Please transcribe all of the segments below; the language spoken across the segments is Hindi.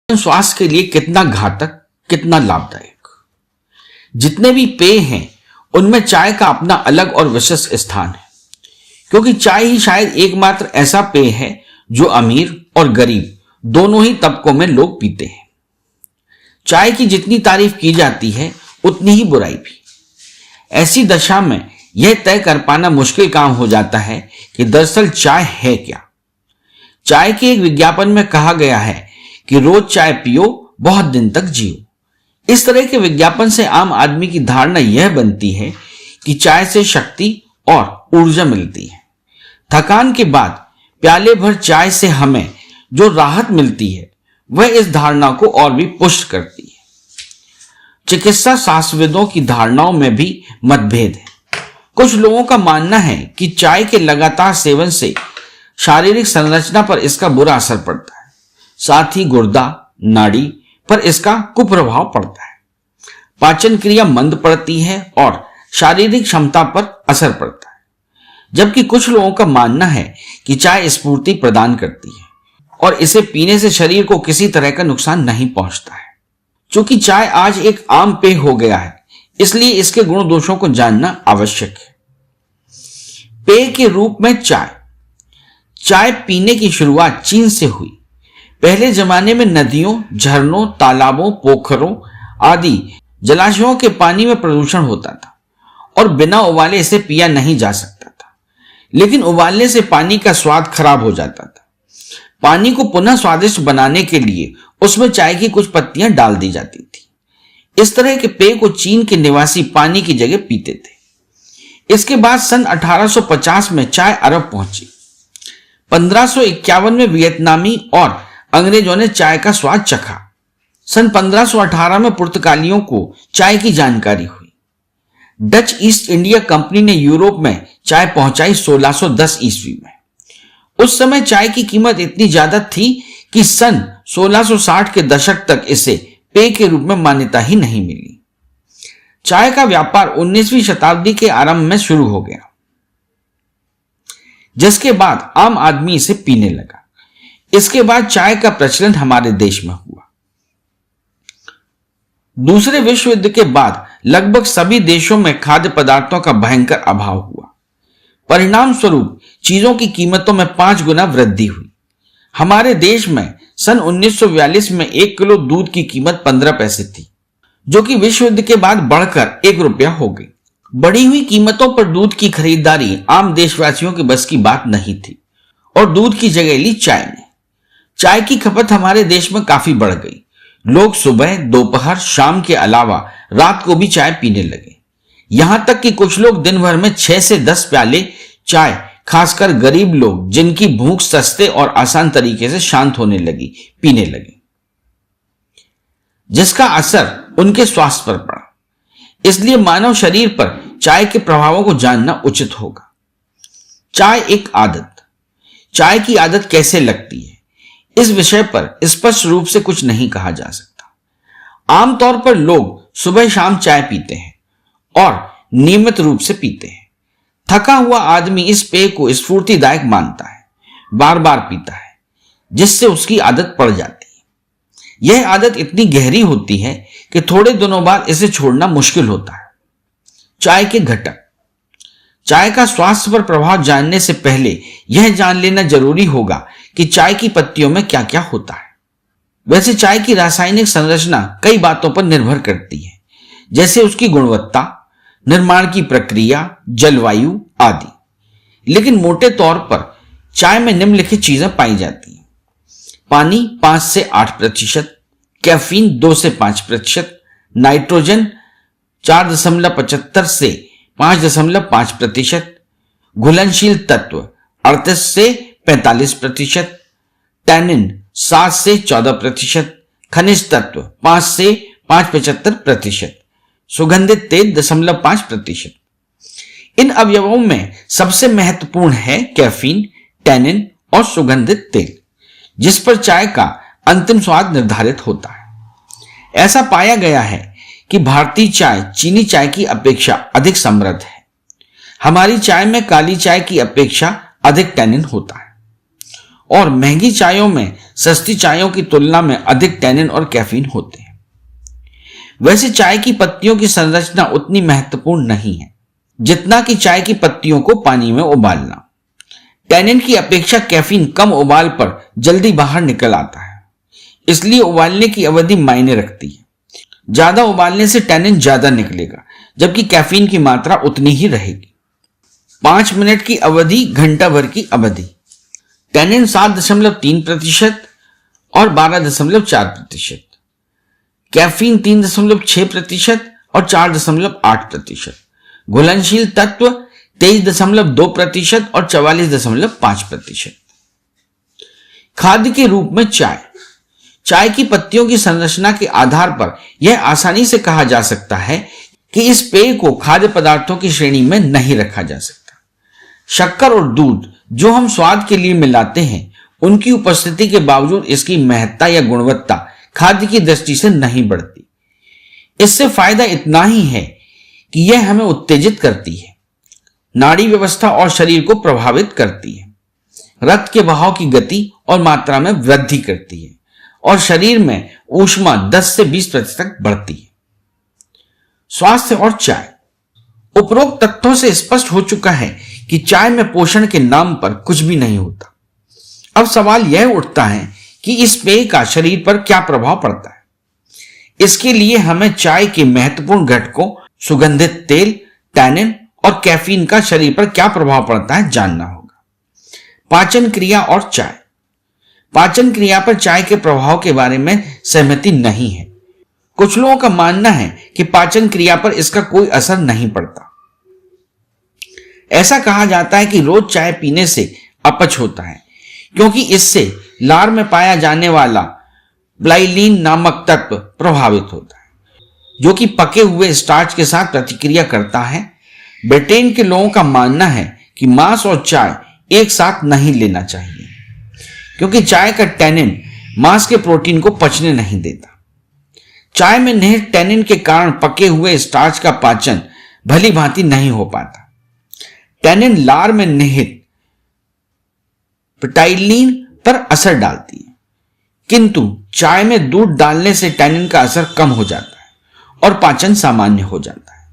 स्वास्थ्य के लिए कितना घातक, कितना लाभदायक। जितने भी पेय हैं उनमें चाय का अपना अलग और विशिष्ट स्थान है, क्योंकि चाय ही शायद एकमात्र ऐसा पेय है जो अमीर और गरीब दोनों ही तबकों में लोग पीते हैं। चाय की जितनी तारीफ की जाती है उतनी ही बुराई भी। ऐसी दशा में यह तय कर पाना मुश्किल काम हो जाता है कि दरअसल चाय है क्या। चाय के एक विज्ञापन में कहा गया है कि रोज चाय पियो, बहुत दिन तक जियो। इस तरह के विज्ञापन से आम आदमी की धारणा यह बनती है कि चाय से शक्ति और ऊर्जा मिलती है। थकान के बाद प्याले भर चाय से हमें जो राहत मिलती है वह इस धारणा को और भी पुष्ट करती है। चिकित्सा शास्त्रविदों की धारणाओं में भी मतभेद है। कुछ लोगों का मानना है कि चाय के लगातार सेवन से शारीरिक संरचना पर इसका बुरा असर पड़ता है, साथ ही गुर्दा, नाड़ी पर इसका कुप्रभाव पड़ता है। पाचन क्रिया मंद पड़ती है और शारीरिक क्षमता पर असर पड़ता है। जबकि कुछ लोगों का मानना है कि चाय स्फूर्ति प्रदान करती है और इसे पीने से शरीर को किसी तरह का नुकसान नहीं पहुंचता है। चूंकि चाय आज एक आम पेय हो गया है, इसलिए इसके गुण दोषों को जानना आवश्यक है। पेय के रूप में चाय पीने की शुरुआत चीन से हुई। पहले जमाने में नदियों, झरनों, तालाबों, पोखरों आदि जलाशयों के पानी में प्रदूषण होता था और बिना उबाले इसे पिया नहीं जा सकता था। लेकिन उबालने से पानी का स्वाद खराब हो जाता था। पानी को पुनः स्वादिष्ट बनाने के लिए उसमें चाय की कुछ पत्तियां डाल दी जाती थी। इस तरह के पेय को चीन के निवासी पानी की जगह पीते थे। इसके बाद सन 1850 में चाय अरब पहुंची। 1551 में वियतनामी और अंग्रेजों ने चाय का स्वाद चखा। सन 1518 में पुर्तगालियों को चाय की जानकारी हुई। डच ईस्ट इंडिया कंपनी ने यूरोप में चाय पहुंचाई 1610 ईस्वी में। उस समय चाय की कीमत इतनी ज्यादा थी कि सन 1660 के दशक तक इसे पेय के रूप में मान्यता ही नहीं मिली। चाय का व्यापार 19वीं शताब्दी के आरंभ में शुरू हो गया, जिसके बाद आम आदमी इसे पीने लगा। इसके बाद चाय का प्रचलन हमारे देश में हुआ। दूसरे विश्व युद्ध के बाद लगभग सभी देशों में खाद्य पदार्थों का भयंकर अभाव हुआ। परिणाम स्वरूप चीजों की कीमतों में 5 गुना वृद्धि हुई। हमारे देश में सन 1942 में 1 किलो दूध की कीमत 15 पैसे थी, जो कि विश्व युद्ध के बाद बढ़कर 1 रुपया हो गई। बढ़ी हुई कीमतों पर दूध की खरीदारी आम देशवासियों के बस की बात नहीं थी और दूध की जगह ली चाय ने। चाय की खपत हमारे देश में काफी बढ़ गई। लोग सुबह, दोपहर, शाम के अलावा रात को भी चाय पीने लगे। यहां तक कि कुछ लोग दिन भर में 6 से 10 प्याले चाय, खासकर गरीब लोग जिनकी भूख सस्ते और आसान तरीके से शांत होने लगी, पीने लगे, जिसका असर उनके स्वास्थ्य पर पड़ा। इसलिए मानव शरीर पर चाय के प्रभावों को जानना उचित होगा। चाय एक आदत। चाय की आदत कैसे लगती है, इस विषय पर स्पष्ट रूप से कुछ नहीं कहा जा सकता। आमतौर पर लोग सुबह शाम चाय पीते हैं और नियमित रूप से पीते हैं। थका हुआ आदमी इस पेय को स्फूर्तिदायक मानता है, बार बार पीता है, जिससे उसकी आदत पड़ जाती है। यह आदत इतनी गहरी होती है कि थोड़े दिनों बाद इसे छोड़ना मुश्किल होता है। चाय के घटक। चाय का स्वास्थ्य पर प्रभाव जानने से पहले यह जान लेना जरूरी होगा कि चाय की पत्तियों में क्या क्या होता है। वैसे चाय की रासायनिक संरचना कई बातों पर निर्भर करती है, जैसे उसकी गुणवत्ता, निर्माण की प्रक्रिया, जलवायु आदि। लेकिन मोटे तौर पर चाय में निम्नलिखित चीजें पाई जाती हैं। पानी 5 से 8%, कैफीन 2 से 5%, नाइट्रोजन 4.75 से 5.5%, घुलनशील तत्व 38 से 45%, टैनिन 7 से 14%, खनिज तत्व 5 से 5.75%, सुगंधित तेल 0.5%। इन अवयवों में सबसे महत्वपूर्ण है कैफीन, टैनिन और सुगंधित तेल, जिस पर चाय का अंतिम स्वाद निर्धारित होता है। ऐसा पाया गया है कि भारतीय चाय चीनी चाय की अपेक्षा अधिक समृद्ध है। हमारी चाय में काली चाय की अपेक्षा अधिक टैनिन होता है और महंगी चायों में सस्ती चायों की तुलना में अधिक टैनिन और कैफीन होते हैं। वैसे चाय की पत्तियों की संरचना उतनी महत्वपूर्ण नहीं है जितना कि चाय की पत्तियों को पानी में उबालना। टैनिन की अपेक्षा कैफीन कम उबाल पर जल्दी बाहर निकल आता है, इसलिए उबालने की अवधि मायने रखती है। ज्यादा उबालने से टैनिन ज्यादा निकलेगा, जबकि कैफीन की मात्रा उतनी ही रहेगी। 5 मिनट की अवधि, घंटा भर की अवधि। टैनिन 7.3% और 12.4%, कैफीन 3.6% और 4.8%, घुलनशील तत्व 23.2% और 44.5%। खाद्य के रूप में चाय की पत्तियों की संरचना के आधार पर यह आसानी से कहा जा सकता है कि इस पेय को खाद्य पदार्थों की श्रेणी में नहीं रखा जा सकता। शक्कर और दूध जो हम स्वाद के लिए मिलाते हैं, उनकी उपस्थिति के बावजूद इसकी महत्ता या गुणवत्ता खाद्य की दृष्टि से नहीं बढ़ती। इससे फायदा इतना ही है कि यह हमें उत्तेजित करती है, नाड़ी व्यवस्था और शरीर को प्रभावित करती है, रक्त के बहाव की गति और मात्रा में वृद्धि करती है और शरीर में ऊष्मा 10 से 20% तक बढ़ती है। स्वास्थ्य और चाय। उपरोक्त तथ्यों से स्पष्ट हो चुका है कि चाय में पोषण के नाम पर कुछ भी नहीं होता। अब सवाल यह उठता है कि इस पेय का शरीर पर क्या प्रभाव पड़ता है। इसके लिए हमें चाय के महत्वपूर्ण घटकों सुगंधित तेल, टैनिन और कैफीन का शरीर पर क्या प्रभाव पड़ता है जानना होगा। पाचन क्रिया और चाय। पाचन क्रिया पर चाय के प्रभाव के बारे में सहमति नहीं है। कुछ लोगों का मानना है कि पाचन क्रिया पर इसका कोई असर नहीं पड़ता। ऐसा कहा जाता है कि रोज चाय पीने से अपच होता है, क्योंकि इससे लार में पाया जाने वाला ब्लाइलीन नामक तत्व प्रभावित होता है, जो कि पके हुए स्टार्च के साथ प्रतिक्रिया करता है। ब्रिटेन के लोगों का मानना है कि मांस और चाय एक साथ नहीं लेना चाहिए, क्योंकि चाय का टैनिन मांस के प्रोटीन को पचने नहीं देता। चाय में निहित टैनिन के कारण पके हुए स्टार्च का पाचन भली भांति नहीं हो पाता। टैनिन लार में निहित पेटाइलिन पर असर डालती है, किंतु चाय में दूध डालने से टैनिन का असर कम हो जाता है और पाचन सामान्य हो जाता है।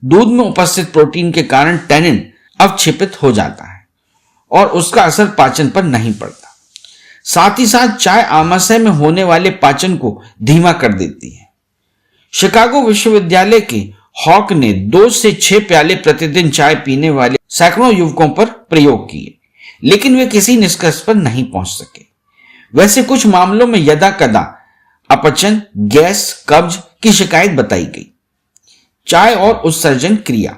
दूध में उपस्थित प्रोटीन के कारण टैनिन अवक्षेपित हो जाता है और उसका असर पाचन पर नहीं पड़ता। साथ ही साथ चाय आमाशय में होने वाले पाचन को धीमा कर देती है। शिकागो विश्वविद्यालय के हॉक ने 2 से 6 प्याले प्रतिदिन चाय पीने वाले सैकड़ों युवकों पर प्रयोग किए, लेकिन वे किसी निष्कर्ष पर नहीं पहुंच सके। वैसे कुछ मामलों में यदा कदा अपचन, गैस, कब्ज की शिकायत बताई गई। चाय और उत्सर्जन क्रिया।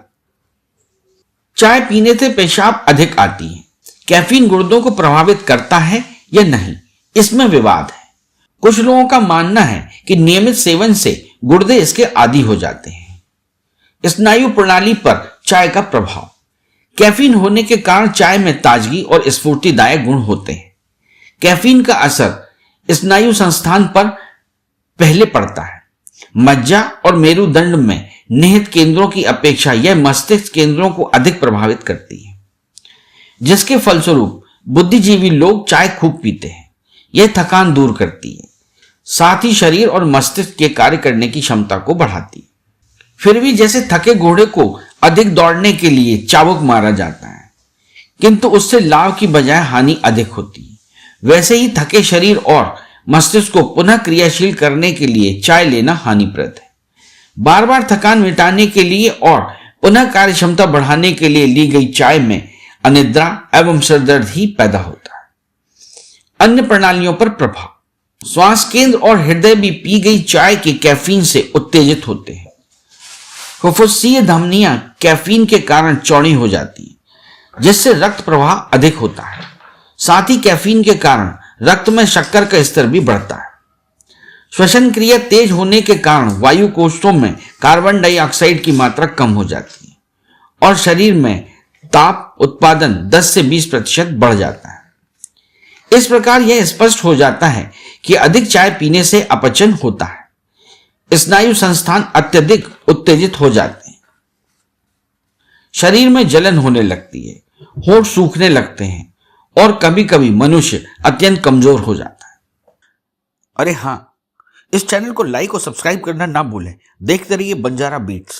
चाय पीने से पेशाब अधिक आती है। कैफीन गुर्दों को प्रभावित करता है या नहीं, इसमें विवाद है। कुछ लोगों का मानना है कि नियमित सेवन से गुर्दे इसके आदी हो जाते हैं। स्नायु प्रणाली पर चाय का प्रभाव। कैफीन होने के कारण चाय में ताजगी और स्फूर्तिदायक गुण होते हैं। कैफीन का असर स्नायु संस्थान पर पहले पड़ता है। मज्जा और मेरुदंड में निहित केंद्रों की अपेक्षा यह मस्तिष्क केंद्रों को अधिक प्रभावित करती है, जिसके फलस्वरूप बुद्धिजीवी लोग चाय खूब पीते हैं। यह थकान दूर करती है, साथ ही शरीर और मस्तिष्क के कार्य करने की क्षमता को बढ़ाती है। फिर भी जैसे थके घोड़े को अधिक दौड़ने के लिए चाबुक मारा जाता है, किंतु उससे लाभ की बजाय हानि अधिक होती है, वैसे ही थके शरीर और मस्तिष्क को पुनः क्रियाशील करने के लिए चाय लेना हानिप्रद है। बार बार थकान मिटाने के लिए और पुनः कार्य क्षमता बढ़ाने के लिए ली गई चाय में अनिद्रा एवं सिरदर्द ही पैदा होता है। अन्य प्रणालियों पर प्रभाव। श्वास केंद्र और हृदय भी पी गई चाय के कैफीन से उत्तेजित होते हैं। फुफ्फुसीय धमनियां कैफीन के कारण चौड़ी हो जाती हैं, जिससे रक्त प्रवाह अधिक होता है। साथ ही कैफीन के कारण रक्त में शक्कर का स्तर भी बढ़ता है। श्वसन क्रिया तेज होने के कारण वायु कोष्ठों में कार्बन डाइऑक्साइड की मात्रा कम हो जाती है और शरीर में ताप उत्पादन 10 से 20% बढ़ जाता है। इस प्रकार यह स्पष्ट हो जाता है कि अधिक चाय पीने से अपचन होता है। स्नायु संस्थान अत्यधिक उत्तेजित हो जाते हैं। शरीर में जलन होने लगती है, होंठ सूखने लगते हैं और कभी कभी मनुष्य अत्यंत कमजोर हो जाता है। अरे हाँ, इस चैनल को लाइक और सब्सक्राइब करना ना भूलें। देखते रहिए बंजारा बीट्स।